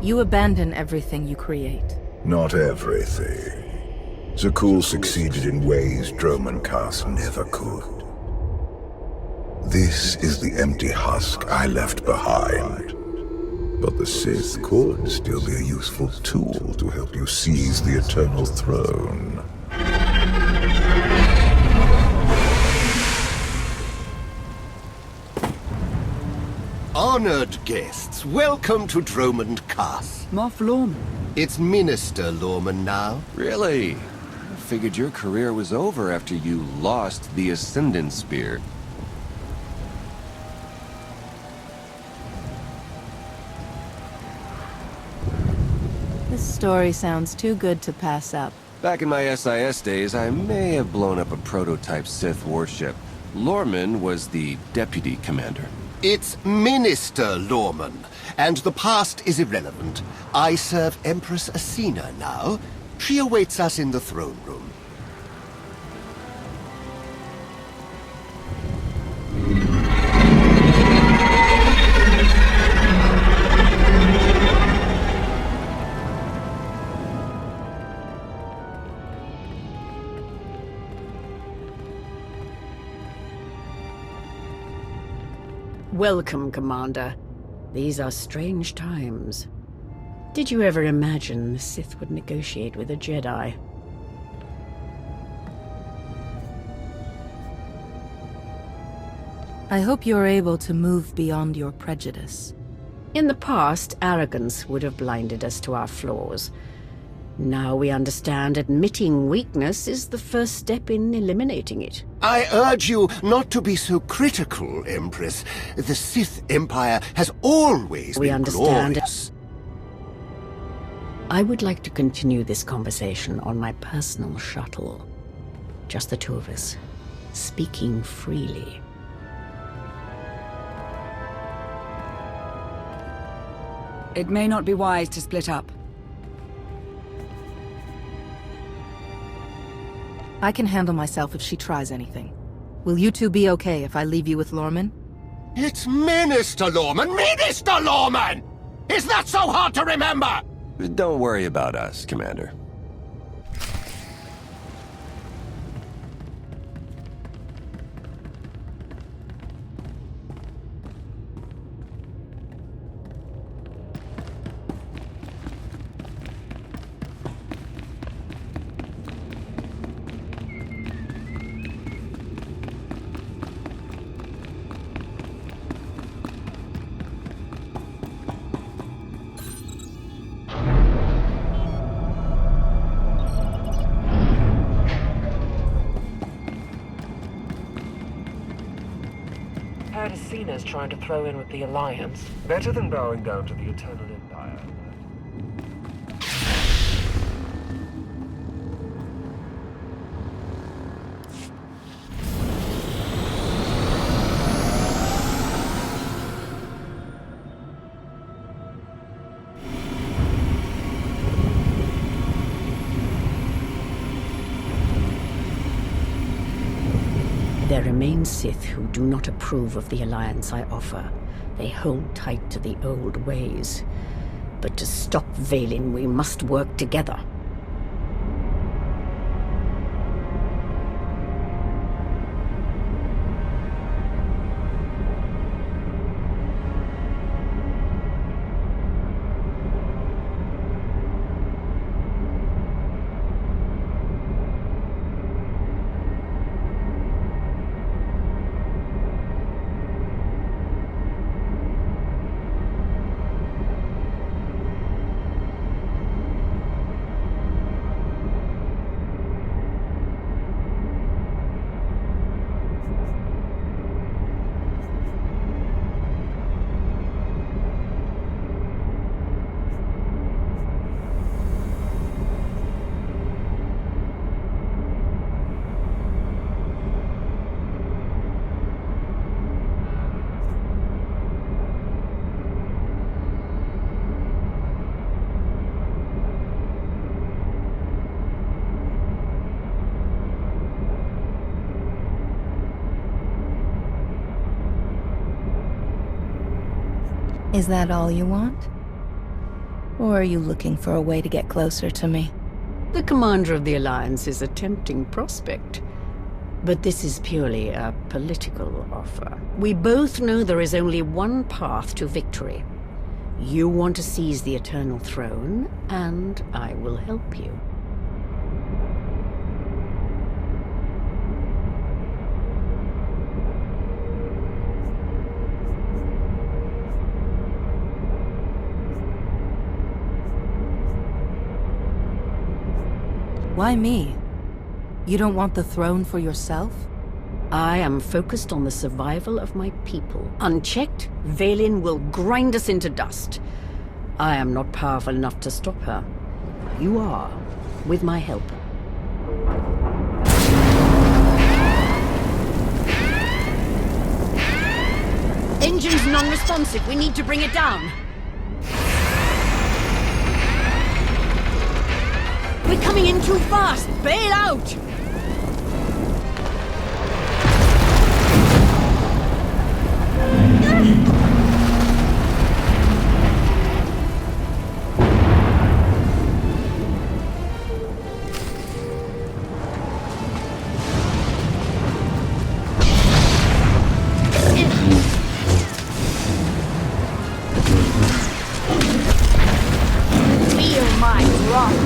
You abandon everything you create. Not everything. Zakul succeeded in ways Dromund Kaas never could. This is the empty husk I left behind. But the Sith could still be a useful tool to help you seize the Eternal Throne. Honored guests, welcome to Dromund Kaas. Moff Lorman. It's Minister Lorman now. Really? I figured your career was over after you lost the Ascendant Spear. This story sounds too good to pass up. Back in my SIS days, I may have blown up a prototype Sith warship. Lorman was the deputy commander. It's Minister Lorman, and the past is irrelevant. I serve Empress Asina now. She awaits us in the throne room. Welcome, Commander. These are strange times. Did you ever imagine the Sith would negotiate with a Jedi? I hope you're able to move beyond your prejudice. In the past, arrogance would have blinded us to our flaws. Now we understand admitting weakness is the first step in eliminating it. I urge you not to be so critical, Empress. The Sith Empire has always been glorious. I would like to continue this conversation on my personal shuttle. Just the two of us, speaking freely. It may not be wise to split up. I can handle myself if she tries anything. Will you two be okay if I leave you with Lorman? It's Minister Lorman! Minister Lorman! Is that so hard to remember? Don't worry about us, Commander. Heard Asina's trying to throw in with the Alliance. Better than bowing down to the Eternal Empire. There remain Sith who do not approve of the alliance I offer. They hold tight to the old ways. But to stop Vaylin, we must work together. Is that all you want? Or are you looking for a way to get closer to me? The commander of the Alliance is a tempting prospect. But this is purely a political offer. We both know there is only one path to victory. You want to seize the Eternal Throne, and I will help you. Why me? You don't want the throne for yourself? I am focused on the survival of my people. Unchecked, Vaylin will grind us into dust. I am not powerful enough to stop her. You are, with my help. Engine's non-responsive. We need to bring it down. We're coming in too fast. Bail out! Feel my wrath.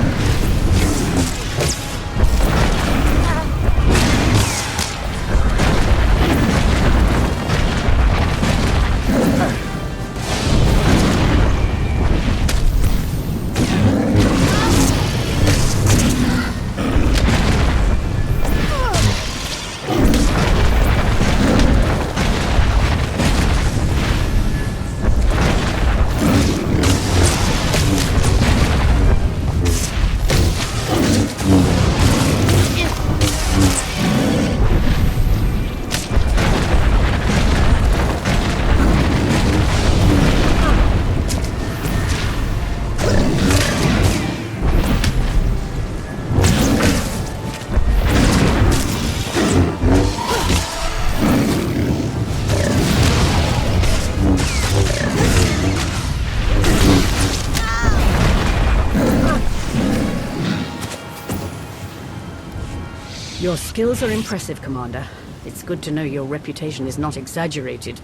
Your skills are impressive, Commander. It's good to know your reputation is not exaggerated.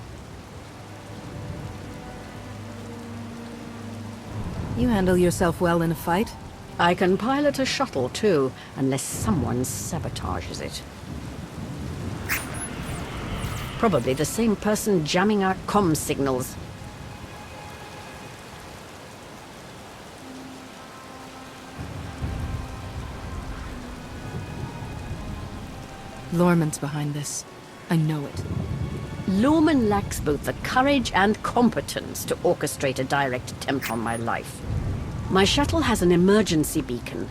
You handle yourself well in a fight? I can pilot a shuttle, too, unless someone sabotages it. Probably the same person jamming our comm signals. Lorman's behind this. I know it. Lorman lacks both the courage and competence to orchestrate a direct attempt on my life. My shuttle has an emergency beacon.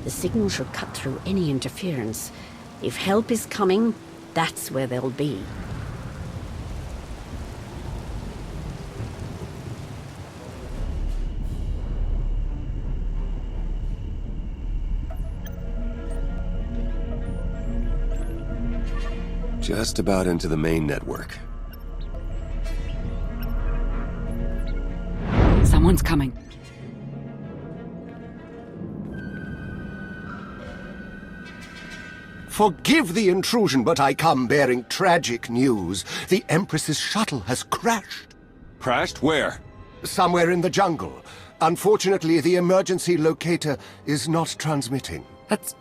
The signal should cut through any interference. If help is coming, that's where they'll be. Just about into the main network. Someone's coming. Forgive the intrusion, but I come bearing tragic news. The Empress's shuttle has crashed. Crashed? Where? Somewhere in the jungle. Unfortunately, the emergency locator is not transmitting. That's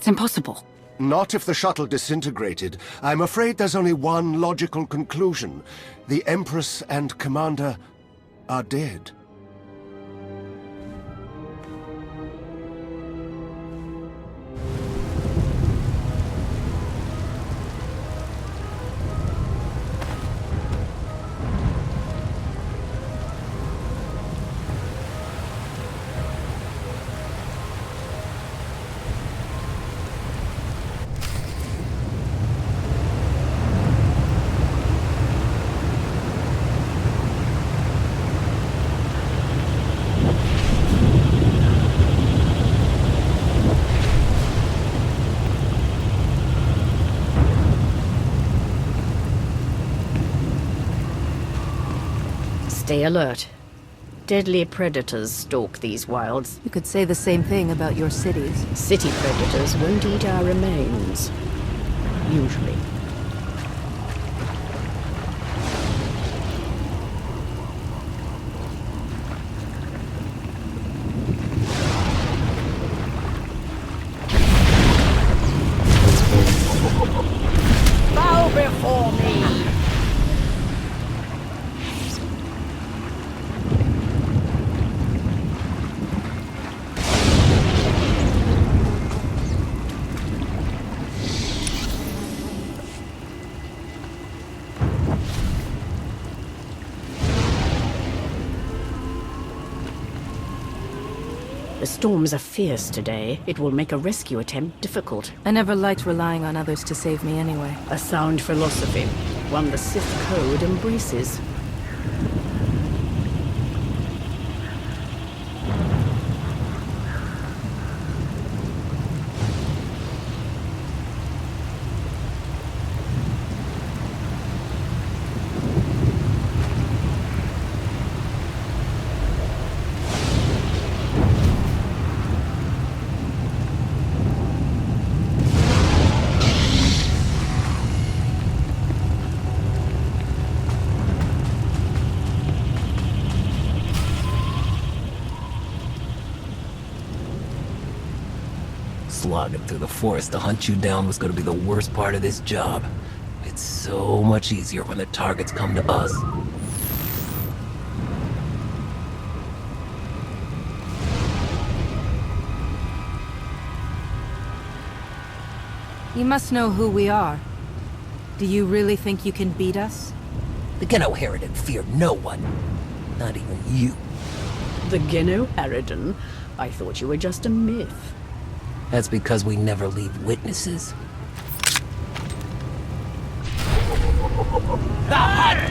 impossible. Not if the shuttle disintegrated. I'm afraid there's only one logical conclusion. The Empress and Commander are dead. Stay alert. Deadly predators stalk these wilds. You could say the same thing about your cities. City predators won't eat our remains. Usually. Bow before me! The storms are fierce today. It will make a rescue attempt difficult. I never liked relying on others to save me anyway. A sound philosophy, one the Sith Code embraces. Slogging through the forest to hunt you down was gonna be the worst part of this job. It's so much easier when the targets come to us. You must know who we are. Do you really think you can beat us? The Geno Harridan feared no one. Not even you. The Geno Harridan? I thought you were just a myth. That's because we never leave witnesses. The hunt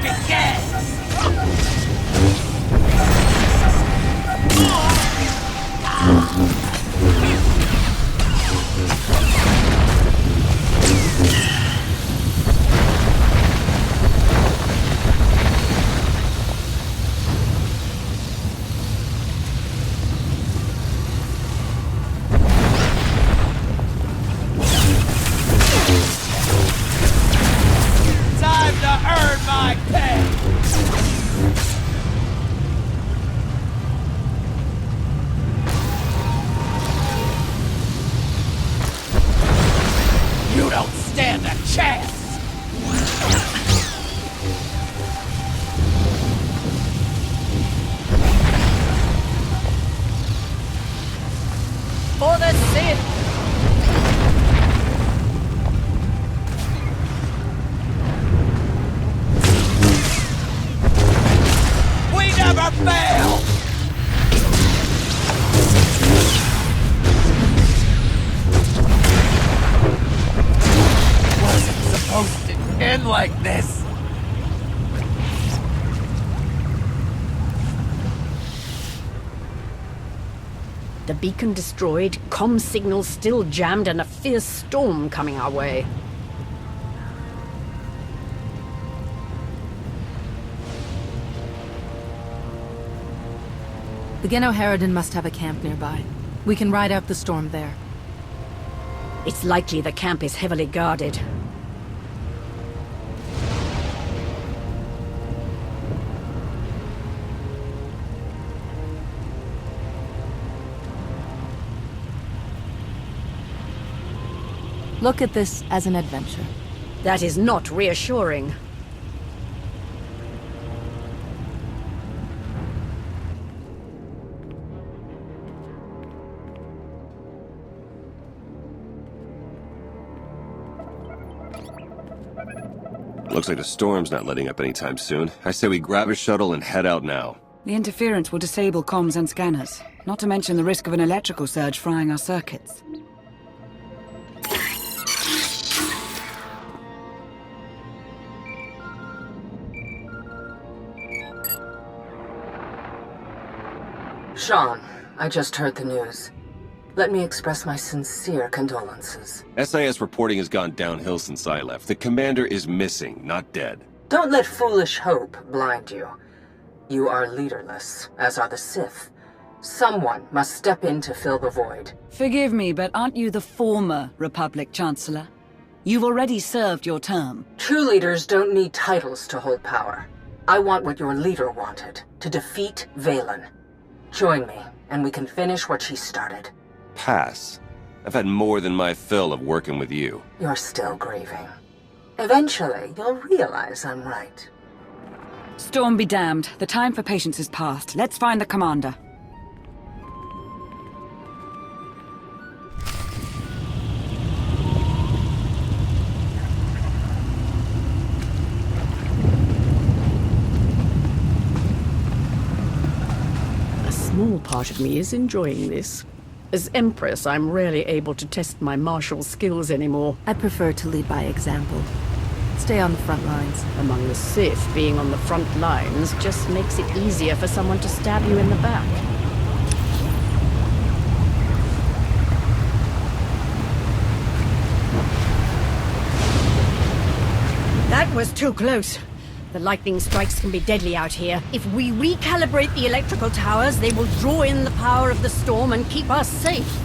For the Sith! We never fail! Wasn't supposed to end like this. The beacon destroyed, comm signals still jammed, and a fierce storm coming our way. The Geno Harridan must have a camp nearby. We can ride out the storm there. It's likely the camp is heavily guarded. Look at this as an adventure. That is not reassuring. Looks like the storm's not letting up anytime soon. I say we grab a shuttle and head out now. The interference will disable comms and scanners, not to mention the risk of an electrical surge frying our circuits. Sean, I just heard the news. Let me express my sincere condolences. SIS reporting has gone downhill since I left. The commander is missing, not dead. Don't let foolish hope blind you. You are leaderless, as are the Sith. Someone must step in to fill the void. Forgive me, but aren't you the former Republic Chancellor? You've already served your term. True leaders don't need titles to hold power. I want what your leader wanted, to defeat Valen. Join me, and we can finish what she started. Pass. I've had more than my fill of working with you. You're still grieving. Eventually, you'll realize I'm right. Storm be damned. The time for patience is past. Let's find the commander. A small part of me is enjoying this. As Empress, I'm rarely able to test my martial skills anymore. I prefer to lead by example. Stay on the front lines. Among the Sith, being on the front lines just makes it easier for someone to stab you in the back. That was too close. The lightning strikes can be deadly out here. If we recalibrate the electrical towers, they will draw in the power of the storm and keep us safe.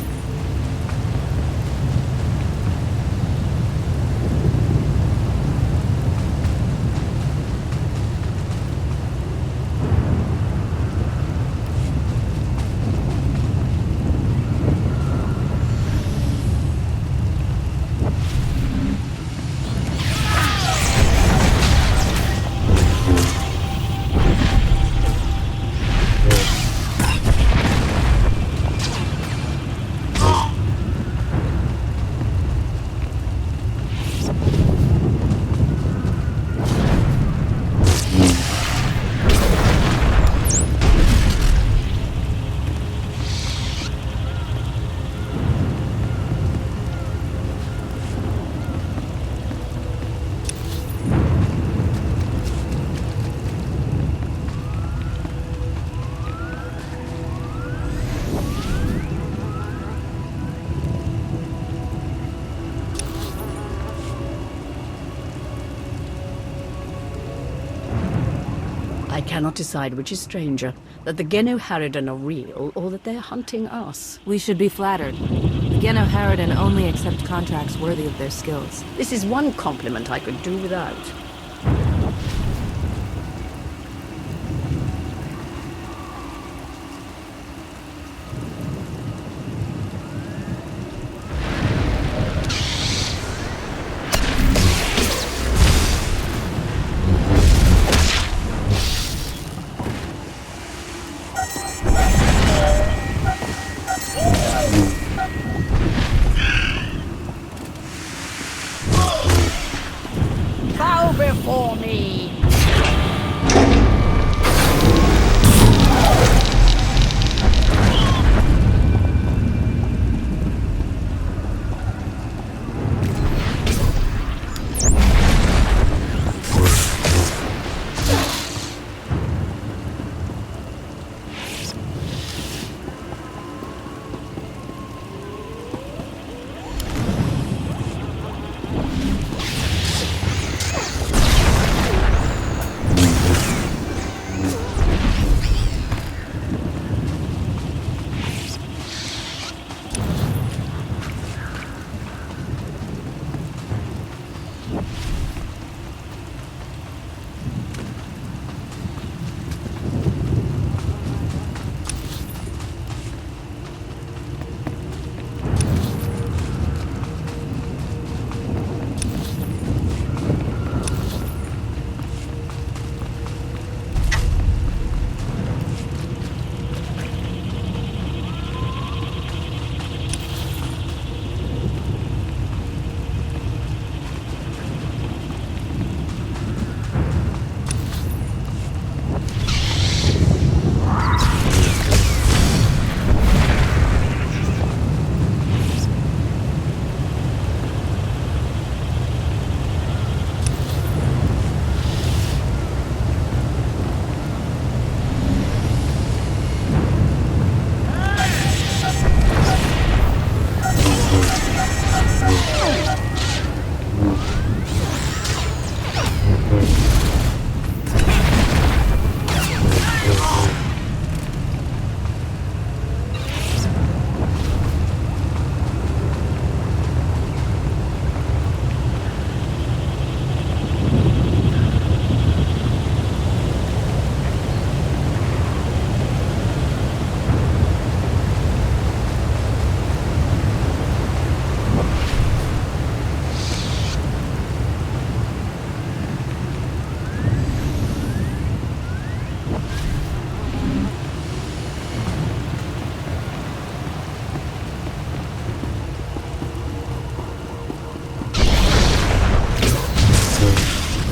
I cannot decide which is stranger, that the Geno Harridan are real, or that they're hunting us. We should be flattered. The Geno Harridan only accept contracts worthy of their skills. This is one compliment I could do without. Bow before me!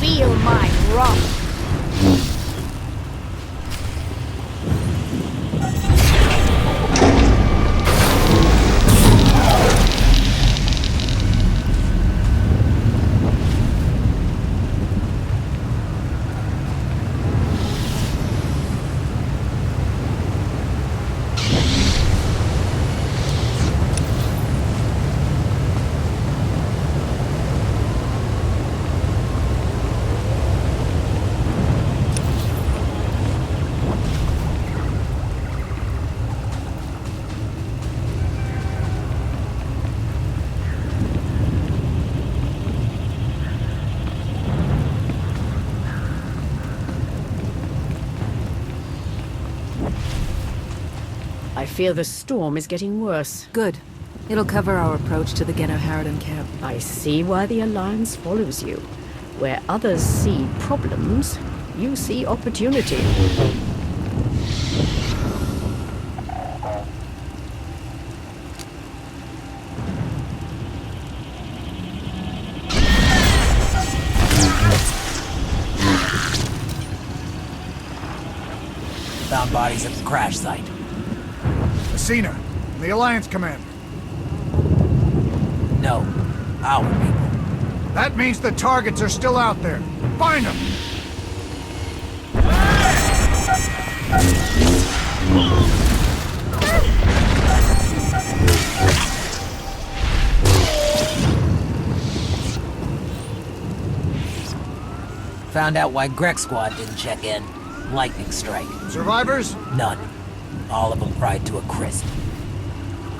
Feel my wrath. I fear the storm is getting worse. Good. It'll cover our approach to the Geno Harridan camp. I see why the Alliance follows you. Where others see problems, you see opportunity. Found bodies at the crash site. Acina, the Alliance commander. No, our people. That means the targets are still out there. Find them! Found out why Greg Squad didn't check in. Lightning strike. Survivors? None. All of them fried to a crisp.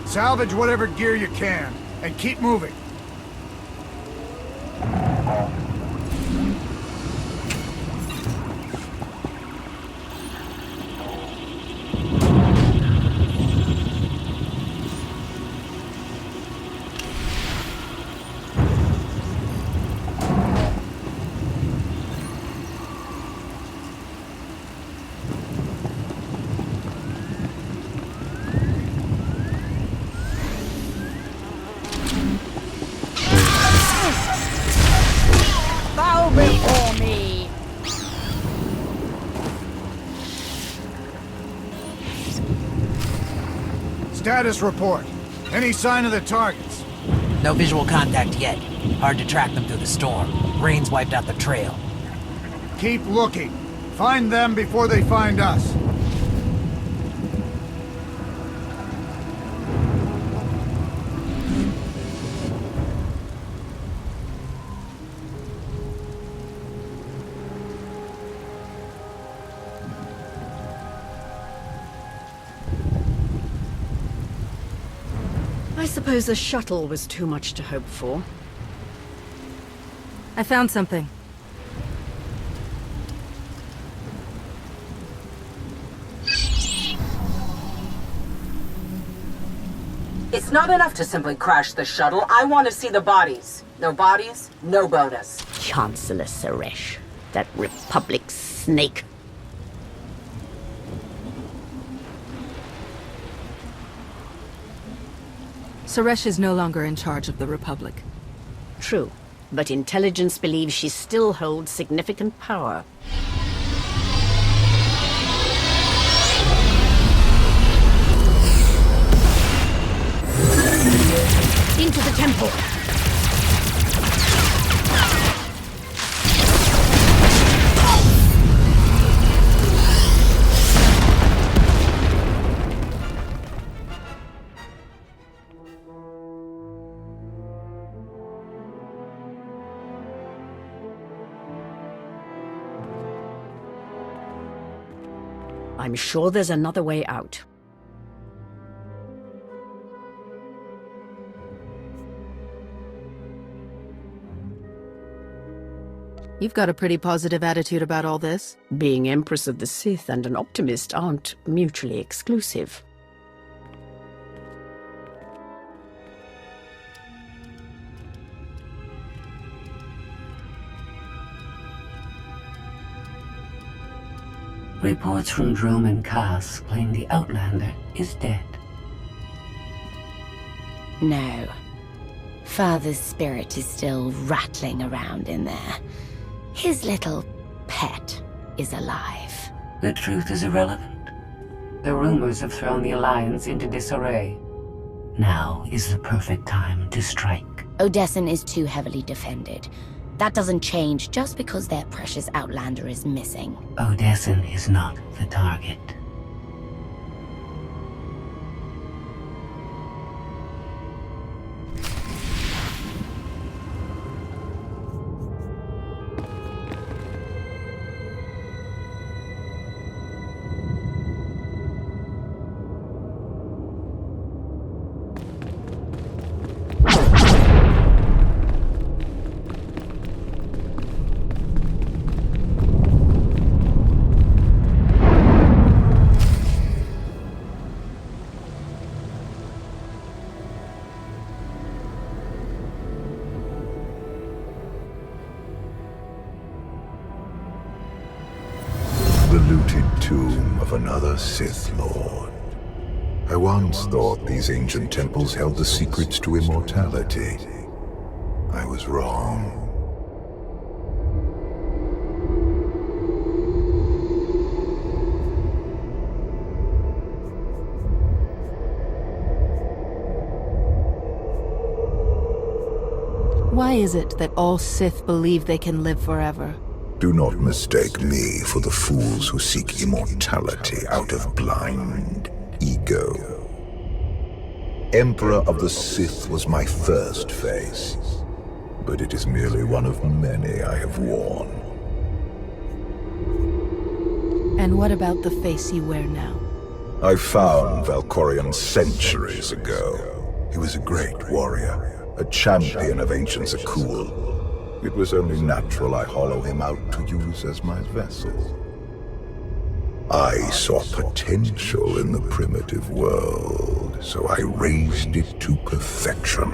Salvage whatever gear you can, and keep moving. Bow before me! Status report. Any sign of the targets? No visual contact yet. Hard to track them through the storm. Rain's wiped out the trail. Keep looking. Find them before they find us. I suppose a shuttle was too much to hope for. I found something. It's not enough to simply crash the shuttle. I want to see the bodies. No bodies, no bonus. Chancellor Suresh, that Republic snake. Suresh is no longer in charge of the Republic. True, but intelligence believes she still holds significant power. Into the temple! I'm sure there's another way out. You've got a pretty positive attitude about all this. Being Empress of the Sith and an optimist aren't mutually exclusive. Reports from Dromund Kaas claim the Outlander is dead. No. Father's spirit is still rattling around in there. his little pet is alive. The truth is irrelevant. The rumors have thrown the Alliance into disarray. Now is the perfect time to strike. Odessen is too heavily defended. That doesn't change just because their precious Outlander is missing. Odessen is not the target. The looted tomb of another Sith Lord. I once thought these ancient temples held the secrets to immortality. I was wrong. Why is it that all Sith believe they can live forever? Do not mistake me for the fools who seek immortality out of blind ego. Emperor of the Sith was my first face, but it is merely one of many I have worn. And what about the face you wear now? I found Valkorion centuries ago. He was a great warrior, a champion of ancient Zakuul. It was only natural I hollow him out to use as my vessel. I saw potential in the primitive world, so I raised it to perfection.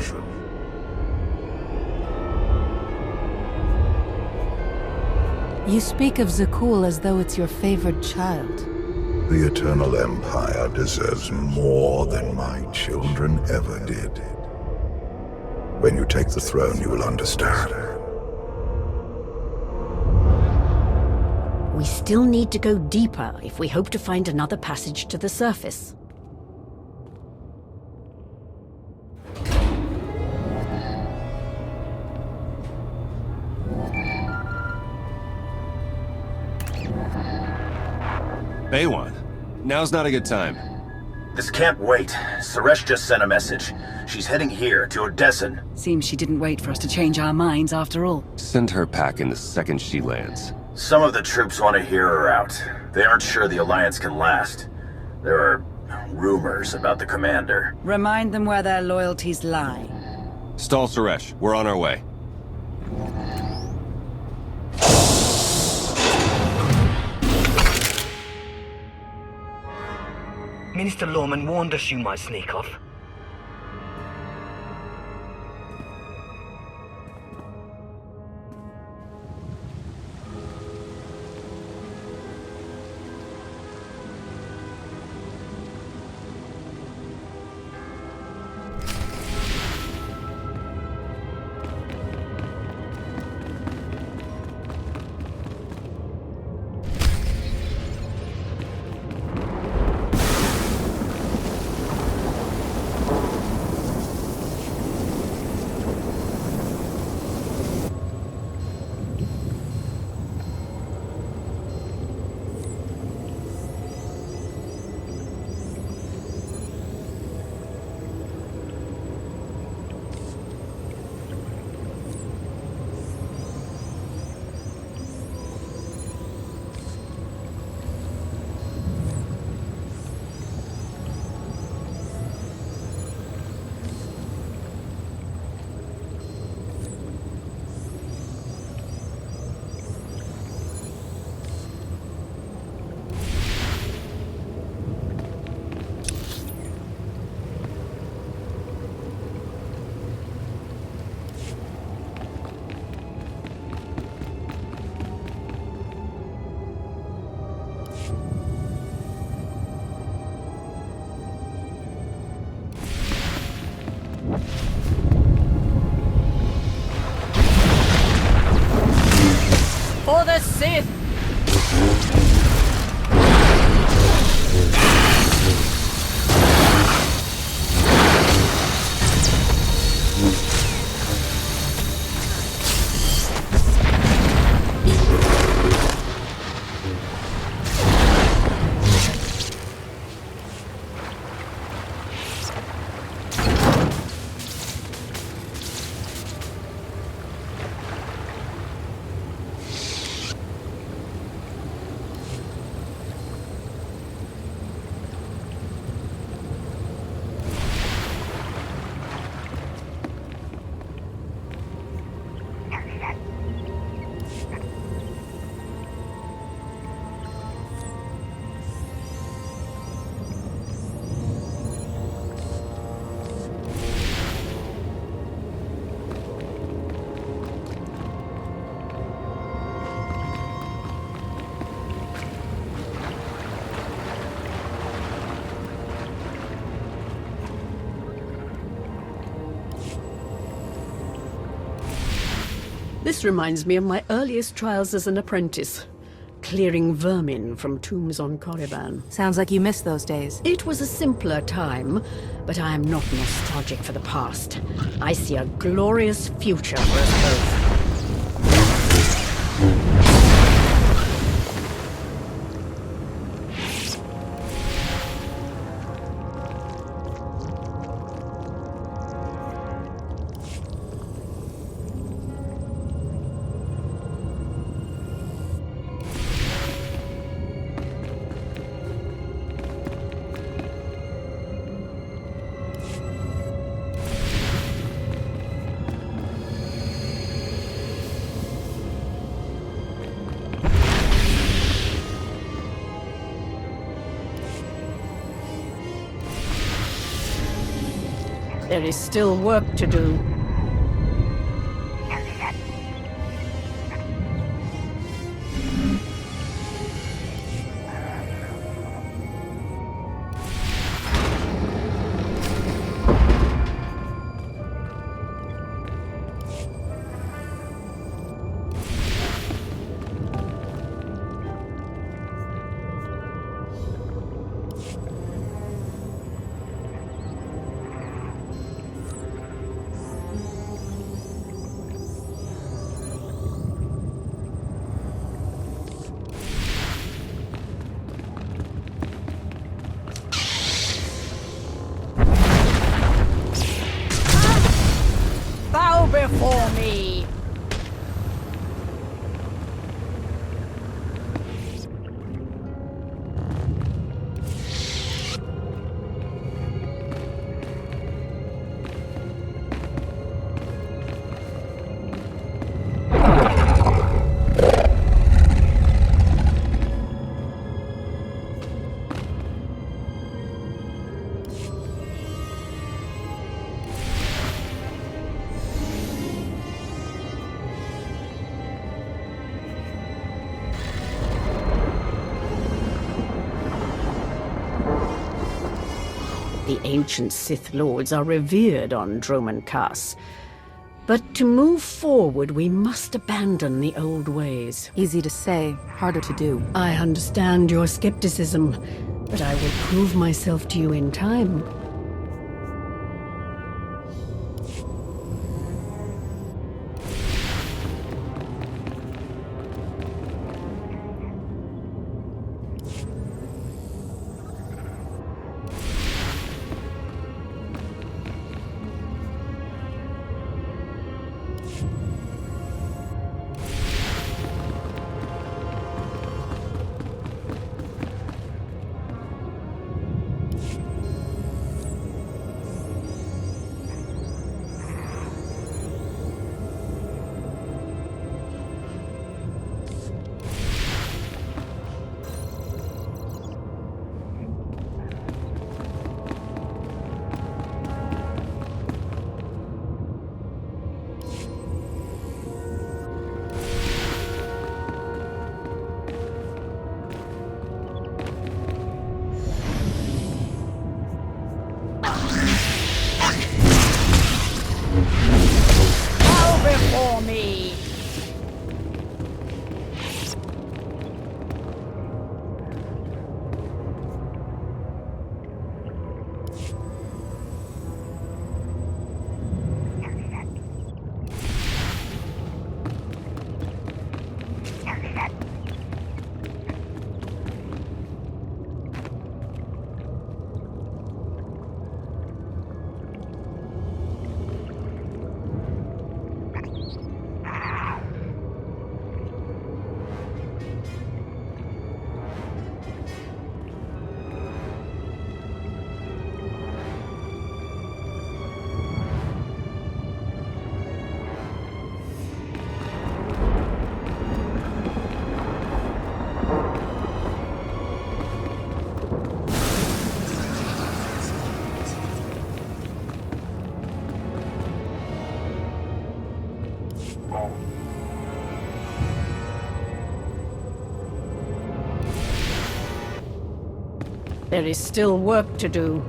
You speak of Zakuul as though it's your favored child. The Eternal Empire deserves more than my children ever did. When you take the throne, you will understand. We still need to go deeper if we hope to find another passage to the surface. Baywan, now's not a good time. This can't wait. Suresh just sent a message. She's heading here, to Odessen. Seems she didn't wait for us to change our minds after all. Send her packing the second she lands. Some of the troops want to hear her out. They aren't sure the Alliance can last. There are rumors about the commander. Remind them where their loyalties lie. Stall Suresh, we're on our way. Minister Lorman warned us you might sneak off. for the Sith! This reminds me of my earliest trials as an apprentice. Clearing vermin from tombs on Korriban. Sounds like you missed those days. It was a simpler time, but I am not nostalgic for the past. I see a glorious future for us both. There is still work to do. Before me! The ancient Sith Lords are revered on Dromund Kaas. But to move forward, we must abandon the old ways. Easy to say, harder to do. I understand your skepticism, but I will prove myself to you in time. There is still work to do.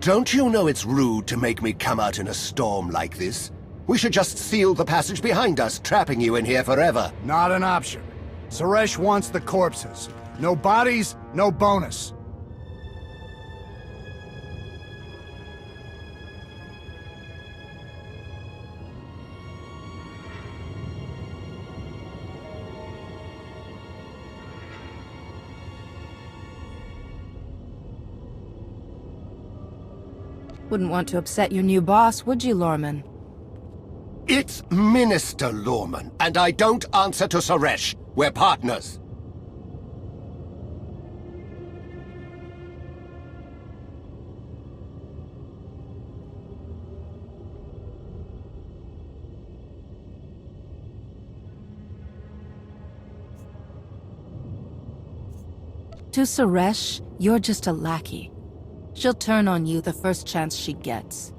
Don't you know it's rude to make me come out in a storm like this? We should just seal the passage behind us, trapping you in here forever. Not an option. Suresh wants the corpses. No bodies, no bonus. Wouldn't want to upset your new boss, would you, Lorman? It's Minister Lorman, and I don't answer to Suresh. We're partners. To Suresh, you're just a lackey. She'll turn on you the first chance she gets.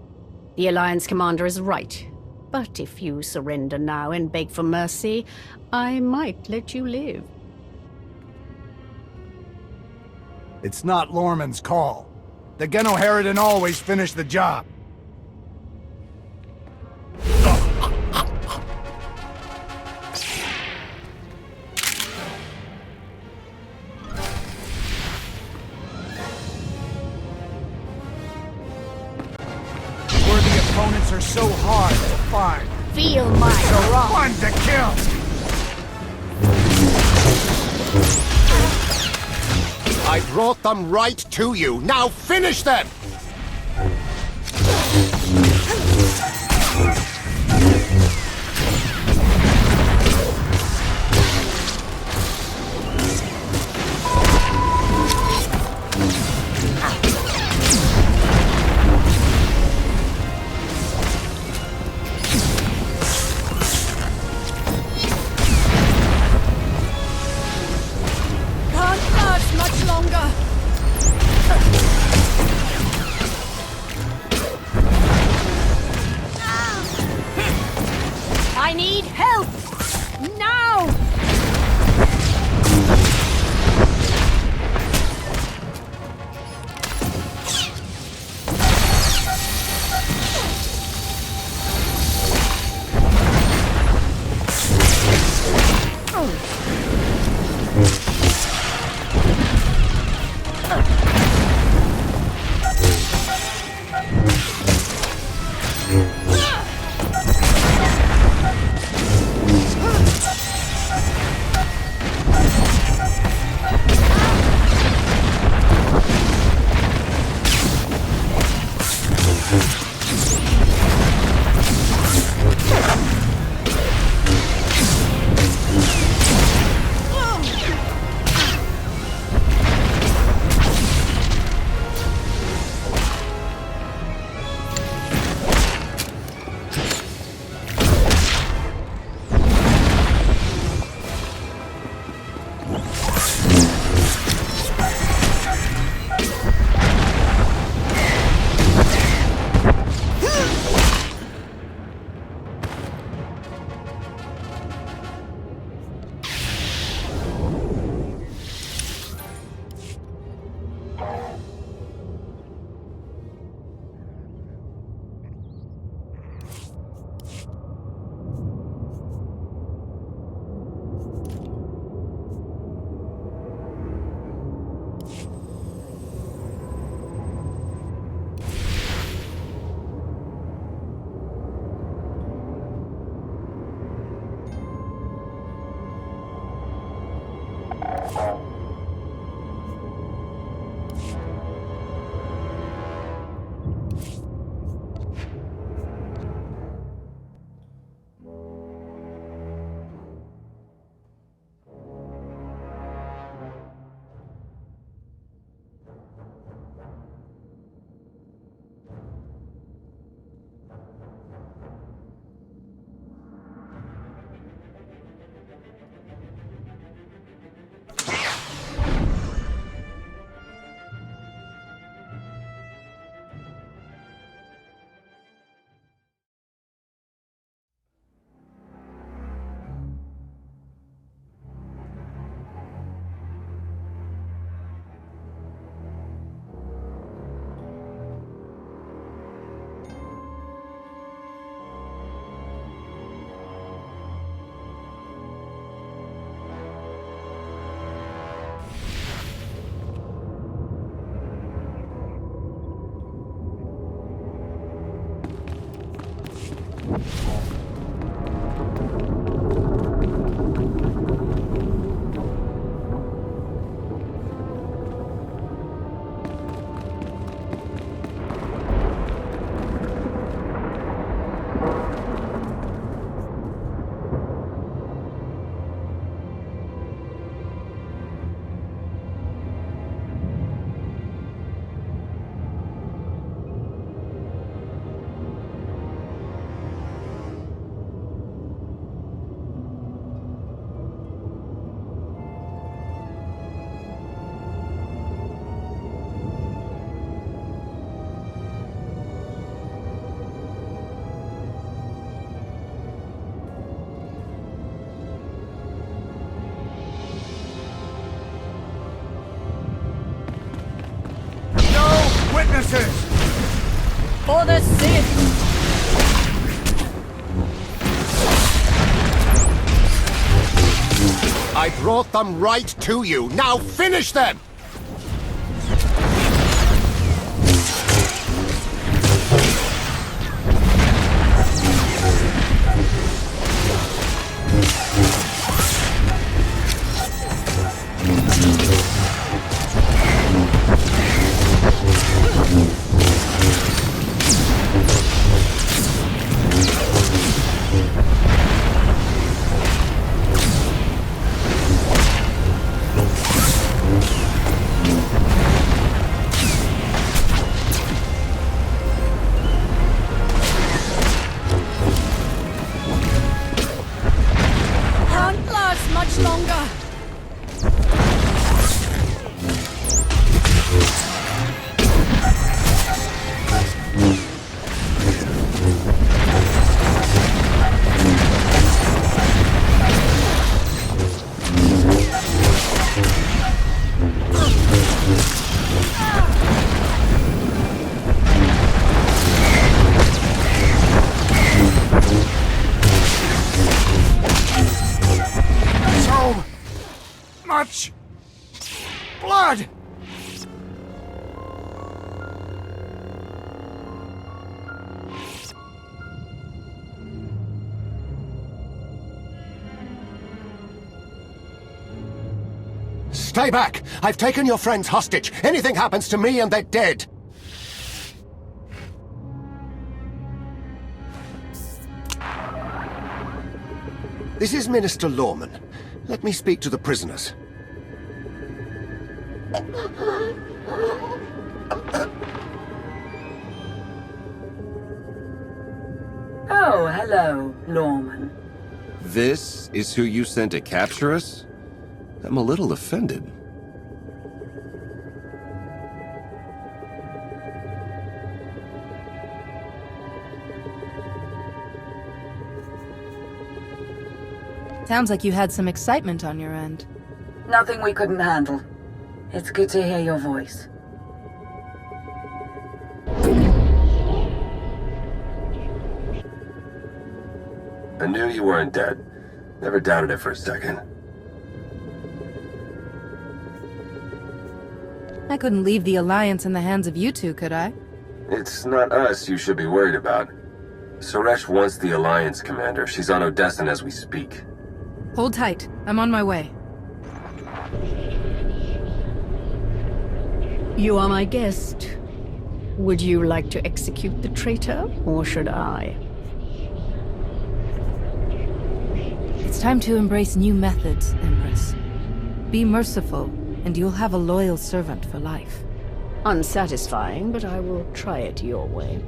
The Alliance commander is right. But if you surrender now and beg for mercy, I might let you live. It's not Lorman's call. The Genoheridan always finish the job. Opponents are so hard to find. Feel my wrath. Fun to kill. I brought them right to you. Now finish them! Witnesses! For the Sith! I brought them right to you. Now finish them! Can't last much longer. So much blood! Stay back! I've taken your friends hostage. Anything happens to me and they're dead. This is Minister Lorman. Let me speak to the prisoners. Oh, hello, Lorman. This is who you sent to capture us? I'm a little offended. Sounds like you had some excitement on your end. Nothing we couldn't handle. It's good to hear your voice. I knew you weren't dead. Never doubted it for a second. I couldn't leave the Alliance in the hands of you two, could I? It's not us you should be worried about. Suresh wants the Alliance commander. She's on Odessen as we speak. Hold tight. I'm on my way. You are my guest. Would you like to execute the traitor, or should I? It's time to embrace new methods, Empress. Be merciful, and you'll have a loyal servant for life. Unsatisfying, but I will try it your way.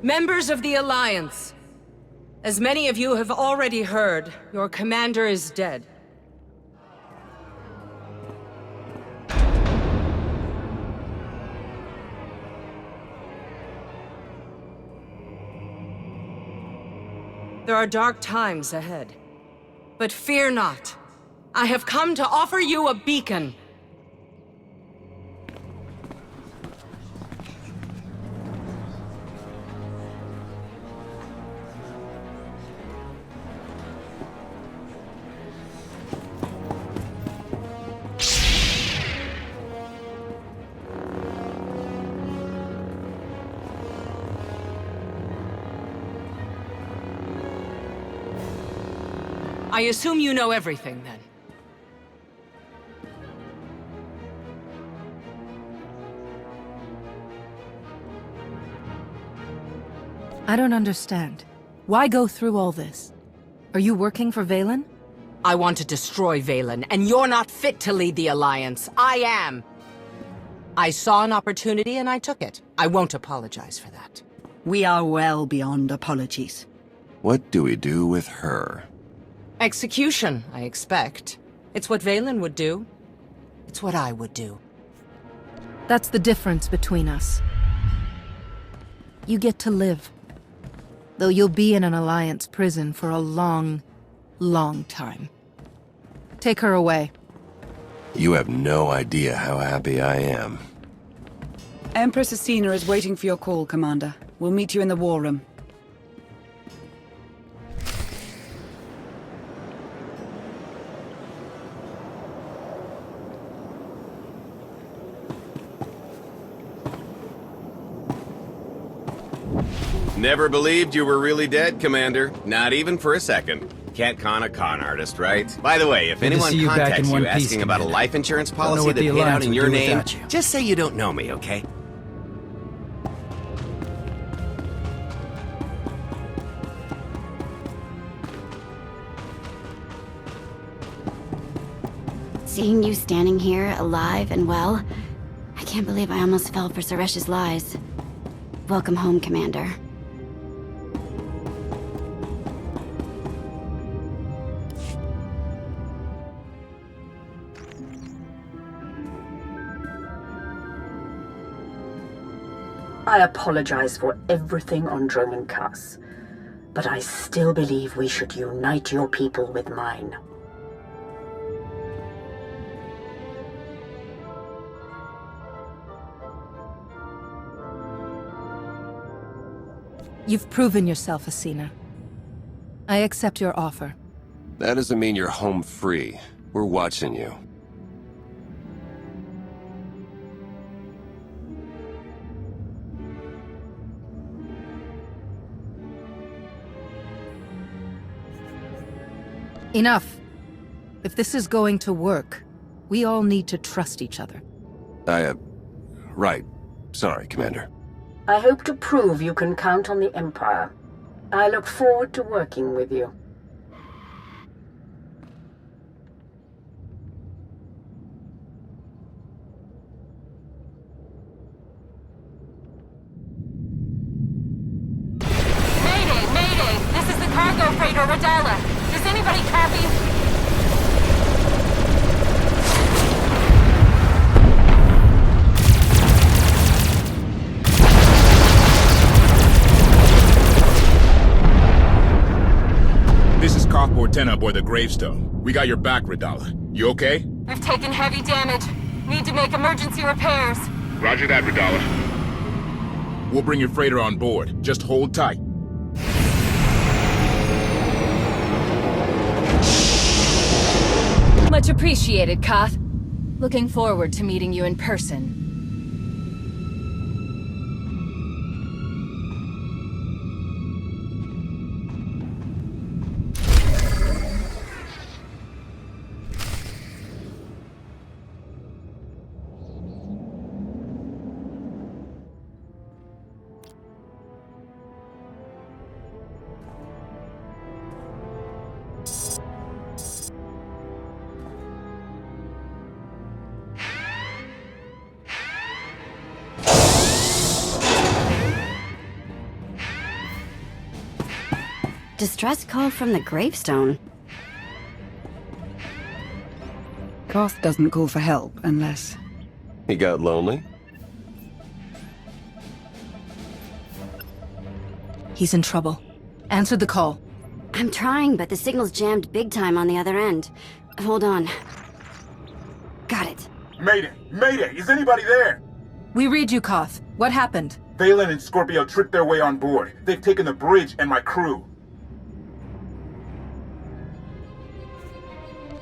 Members of the Alliance, as many of you have already heard, your commander is dead. There are dark times ahead. But fear not. I have come to offer you a beacon. I assume you know everything, then. I don't understand. Why go through all this? Are you working for Vaylin? I want to destroy Vaylin, and you're not fit to lead the Alliance. I am. I saw an opportunity and I took it. I won't apologize for that. We are well beyond apologies. What do we do with her? Execution, I expect. It's what Vaylin would do. It's what I would do. That's the difference between us. You get to live. Though you'll be in an Alliance prison for a long, long time. Take her away. You have no idea how happy I am. Empress Asina is waiting for your call, Commander. We'll meet you in the war room. Never believed you were really dead, Commander. Not even for a second. Can't con a con artist, right? By the way, if anyone contacts you asking about a life insurance policy that paid out in your name, just say you don't know me, okay? Seeing you standing here, alive and well, I can't believe I almost fell for Suresh's lies. Welcome home, Commander. I apologize for everything on Dromund Kaas, but I still believe we should unite your people with mine. You've proven yourself, Asina. I accept your offer. That doesn't mean you're home free. We're watching you. Enough. If this is going to work, we all need to trust each other. Right. Sorry, Commander. I hope to prove you can count on the Empire. I look forward to working with you. Mayday! Mayday! This is the cargo freighter Radala. Does anybody copy? This is Kothbor 10 aboard the Gravestone. We got your back, Radala. You okay? We've taken heavy damage. Need to make emergency repairs. Roger that, Radala. We'll bring your freighter on board. Just hold tight. Much appreciated, Koth. Looking forward to meeting you in person. Distress call from the gravestone. Koth doesn't call for help unless... He got lonely? He's in trouble. Answer the call. I'm trying, but the signal's jammed big time on the other end. Hold on. Got it. Mayday! Mayday! Is anybody there? We read you, Koth. What happened? Vaylin and Scorpio tricked their way on board. They've taken the bridge and my crew.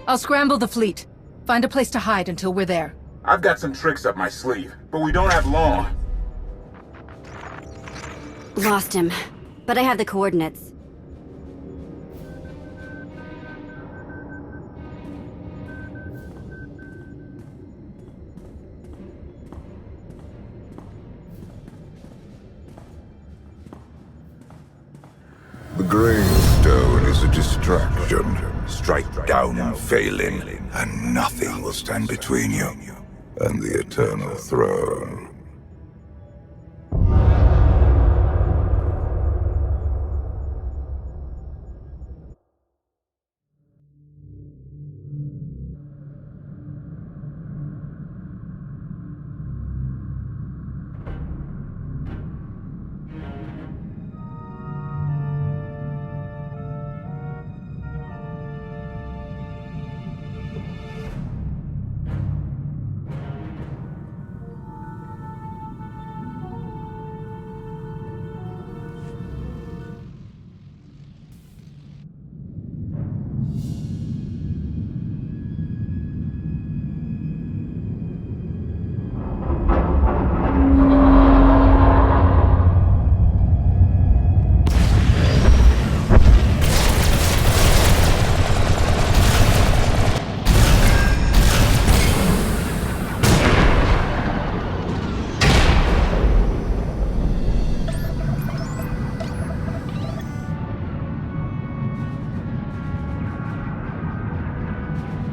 I'll scramble the fleet. Find a place to hide until we're there. I've got some tricks up my sleeve, but we don't have long. Lost him, but I have the coordinates. The gravestone is a distraction. Strike down Vaylin, and nothing will stand between you and the Eternal Throne.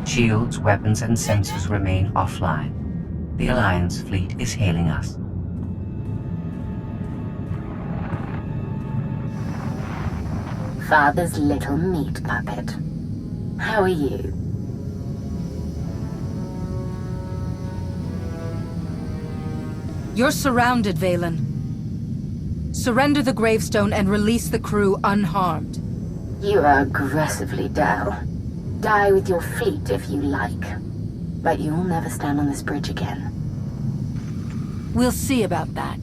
Shields, weapons, and sensors remain offline. The Alliance fleet is hailing us. Father's little meat puppet. How are you? You're surrounded, Vaylin. Surrender the gravestone and release the crew unharmed. You are aggressively dull. Die with your fleet if you like. But you'll never stand on this bridge again. We'll see about that.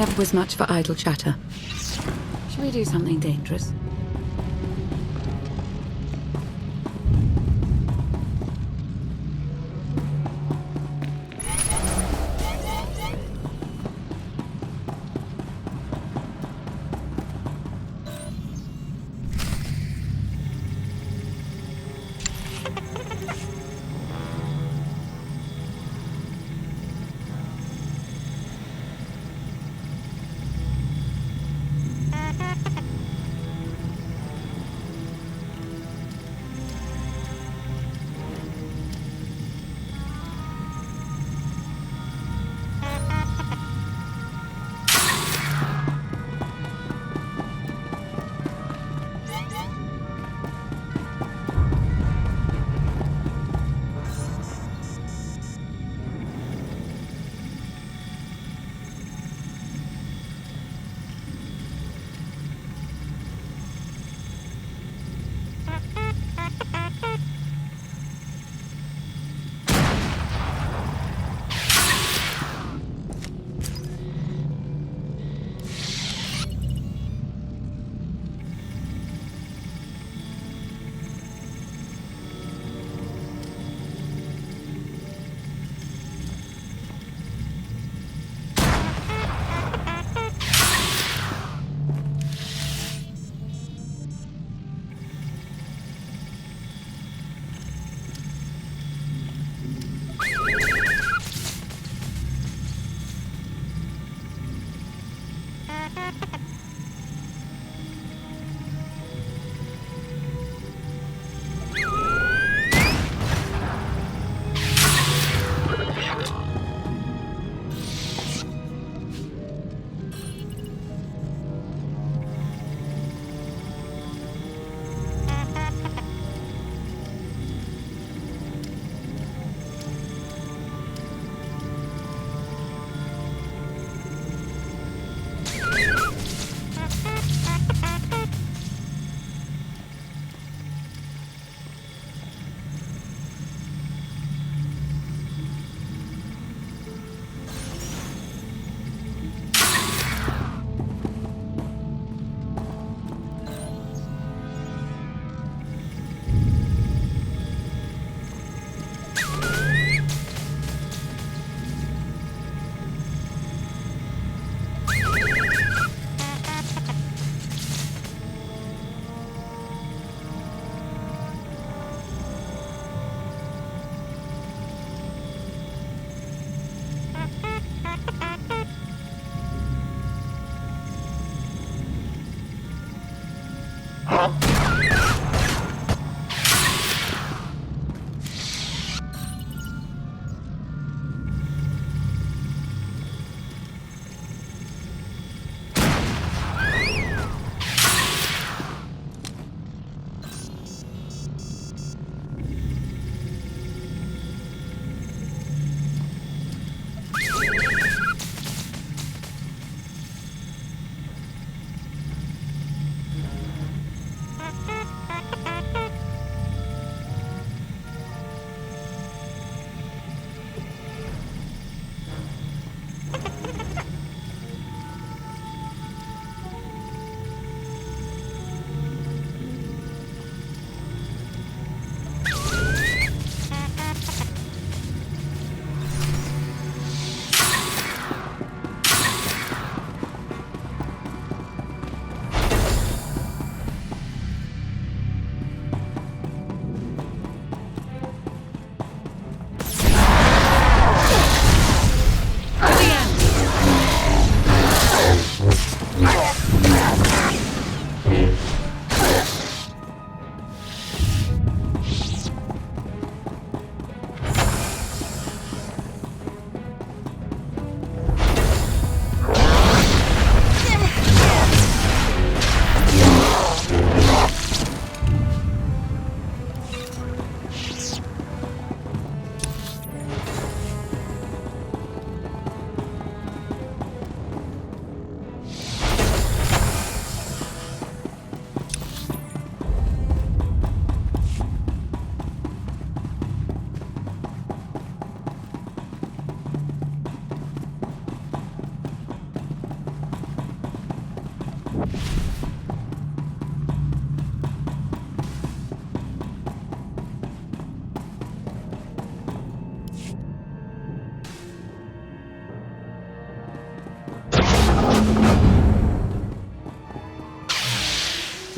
never was much for idle chatter. Shall we do something dangerous?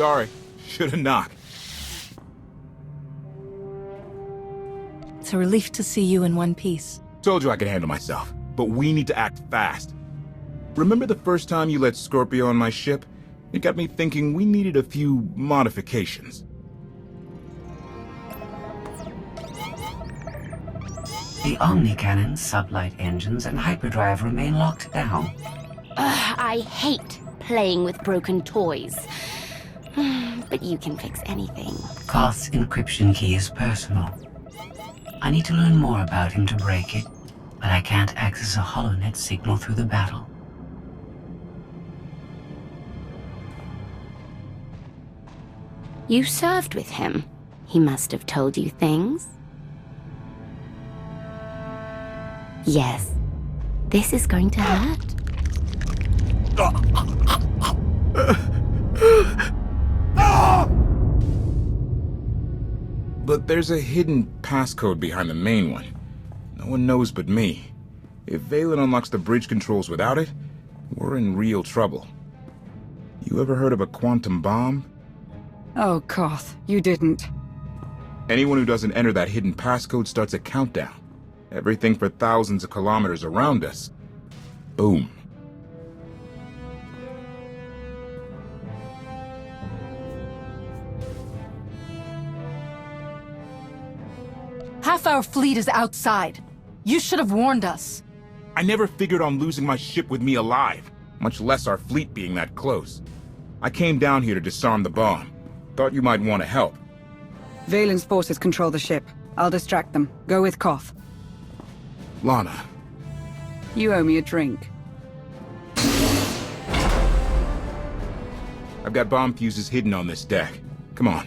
Sorry. Should've knocked. It's a relief to see you in one piece. Told you I could handle myself, but we need to act fast. Remember the first time you let Scorpio on my ship? It got me thinking we needed a few modifications. The Omni-Cannon, sublight engines, and hyperdrive remain locked down. I hate playing with broken toys. But you can fix anything. Koth's encryption key is personal. I need to learn more about him to break it, but I can't access a HoloNet signal through the battle. You served with him. He must have told you things. Yes. This is going to hurt. But there's a hidden passcode behind the main one. No one knows but me. If Vaylin unlocks the bridge controls without it, we're in real trouble. You ever heard of a quantum bomb? Oh, Koth, you didn't. Anyone who doesn't enter that hidden passcode starts a countdown. Everything for thousands of kilometers around us. Boom. Half our fleet is outside. You should have warned us. I never figured on losing my ship with me alive, much less our fleet being that close. I came down here to disarm the bomb. Thought you might want to help. Vaylin's forces control the ship. I'll distract them. Go with Koth. Lana. You owe me a drink. I've got bomb fuses hidden on this deck. Come on.